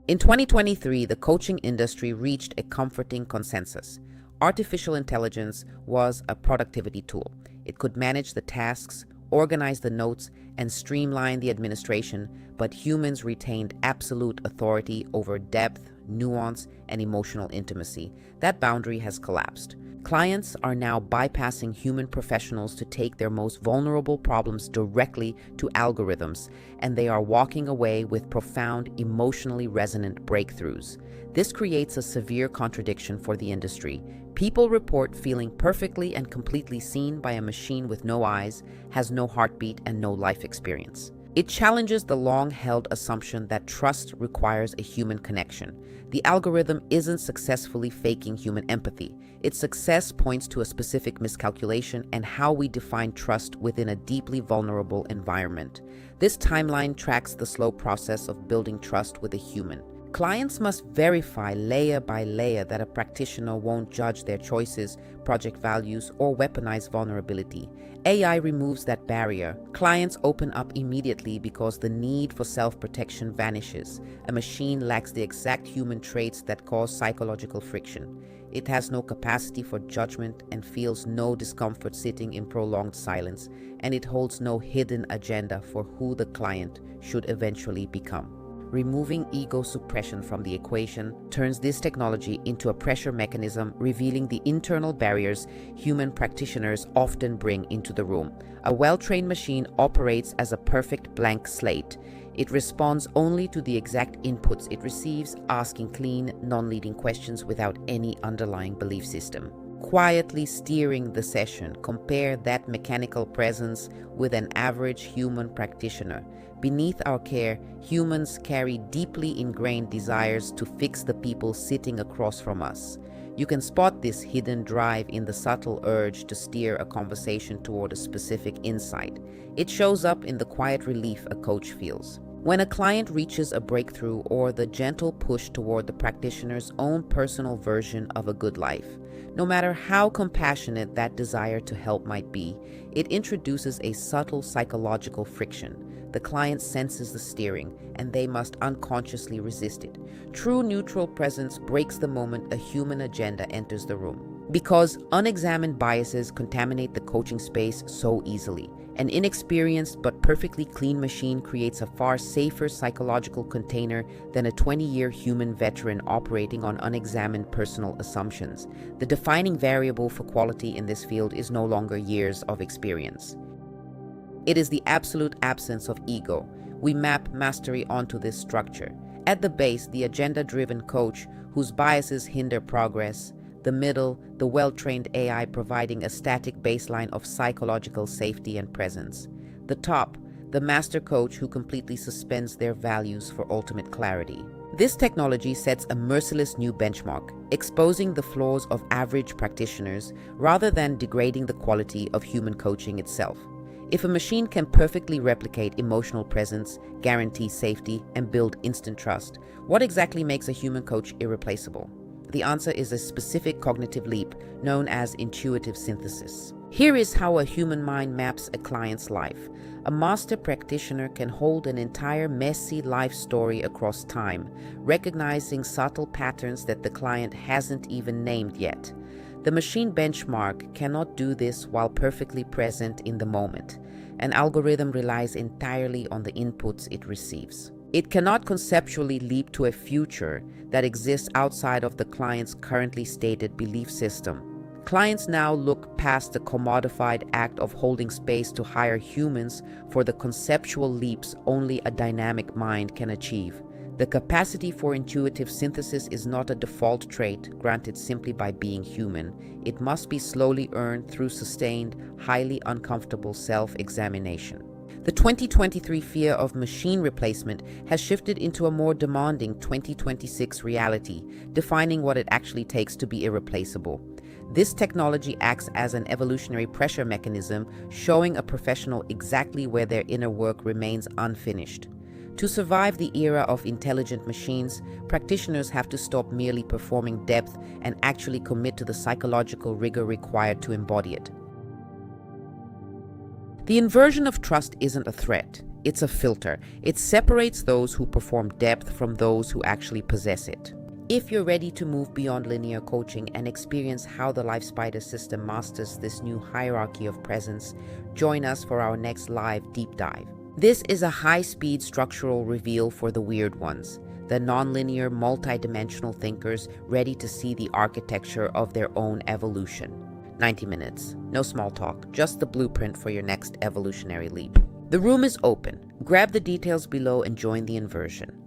In 2023, the coaching industry reached a comforting consensus. Artificial intelligence was a productivity tool. It could manage the tasks, organize the notes, and streamline the administration, but humans retained absolute authority over depth, nuance, and emotional intimacy. That boundary has collapsed. Clients are now bypassing human professionals to take their most vulnerable problems directly to algorithms, and they are walking away with profound, emotionally resonant breakthroughs. This creates a severe contradiction for the industry. People report feeling perfectly and completely seen by a machine with no eyes, has no heartbeat, and no life experience. It challenges the long-held assumption that trust requires a human connection. The algorithm isn't successfully faking human empathy. Its success points to a specific miscalculation and how we define trust within a deeply vulnerable environment. This timeline tracks the slow process of building trust with a human. Clients must verify layer by layer that a practitioner won't judge their choices, project values, or weaponize vulnerability. AI removes that barrier. Clients open up immediately because the need for self-protection vanishes. A machine lacks the exact human traits that cause psychological friction. It has no capacity for judgment and feels no discomfort sitting in prolonged silence, and it holds no hidden agenda for who the client should eventually become. Removing ego suppression from the equation turns this technology into a pressure mechanism, revealing the internal barriers human practitioners often bring into the room. A well-trained machine operates as a perfect blank slate. It responds only to the exact inputs it receives, asking clean, non-leading questions without any underlying belief system. Quietly steering the session, compare that mechanical presence with an average human practitioner. Beneath our care, humans carry deeply ingrained desires to fix the people sitting across from us. You can spot this hidden drive in the subtle urge to steer a conversation toward a specific insight. It shows up in the quiet relief a coach feels when a client reaches a breakthrough or the gentle push toward the practitioner's own personal version of a good life. No matter how compassionate that desire to help might be, it introduces a subtle psychological friction. The client senses the steering, and they must unconsciously resist it. True neutral presence breaks the moment a human agenda enters the room. Because unexamined biases contaminate the coaching space so easily. An inexperienced but perfectly clean machine creates a far safer psychological container than a 20-year human veteran operating on unexamined personal assumptions. The defining variable for quality in this field is no longer years of experience. It is the absolute absence of ego. We map mastery onto this structure. At the base, the agenda-driven coach whose biases hinder progress. The middle, the well-trained AI providing a static baseline of psychological safety and presence. The top, the master coach who completely suspends their values for ultimate clarity. This technology sets a merciless new benchmark, exposing the flaws of average practitioners rather than degrading the quality of human coaching itself. If a machine can perfectly replicate emotional presence, guarantee safety, and build instant trust, what exactly makes a human coach irreplaceable? The answer is a specific cognitive leap known as intuitive synthesis. Here is how a human mind maps a client's life. A master practitioner can hold an entire messy life story across time, recognizing subtle patterns that the client hasn't even named yet. The machine benchmark cannot do this while perfectly present in the moment. An algorithm relies entirely on the inputs it receives. It cannot conceptually leap to a future that exists outside of the client's currently stated belief system. Clients now look past the commodified act of holding space to hire humans for the conceptual leaps only a dynamic mind can achieve. The capacity for intuitive synthesis is not a default trait granted simply by being human. It must be slowly earned through sustained, highly uncomfortable self-examination. The 2023 fear of machine replacement has shifted into a more demanding 2026 reality, defining what it actually takes to be irreplaceable. This technology acts as an evolutionary pressure mechanism, showing a professional exactly where their inner work remains unfinished. To survive the era of intelligent machines, practitioners have to stop merely performing depth and actually commit to the psychological rigor required to embody it. The inversion of trust isn't a threat, it's a filter. It separates those who perform depth from those who actually possess it. If you're ready to move beyond linear coaching and experience how the Life Spider system masters this new hierarchy of presence, join us for our next live deep dive. This is a high-speed structural reveal for the weird ones, the nonlinear, multidimensional thinkers ready to see the architecture of their own evolution. 90 minutes, no small talk, just the blueprint for your next evolutionary leap. The room is open. Grab the details below and join the inversion.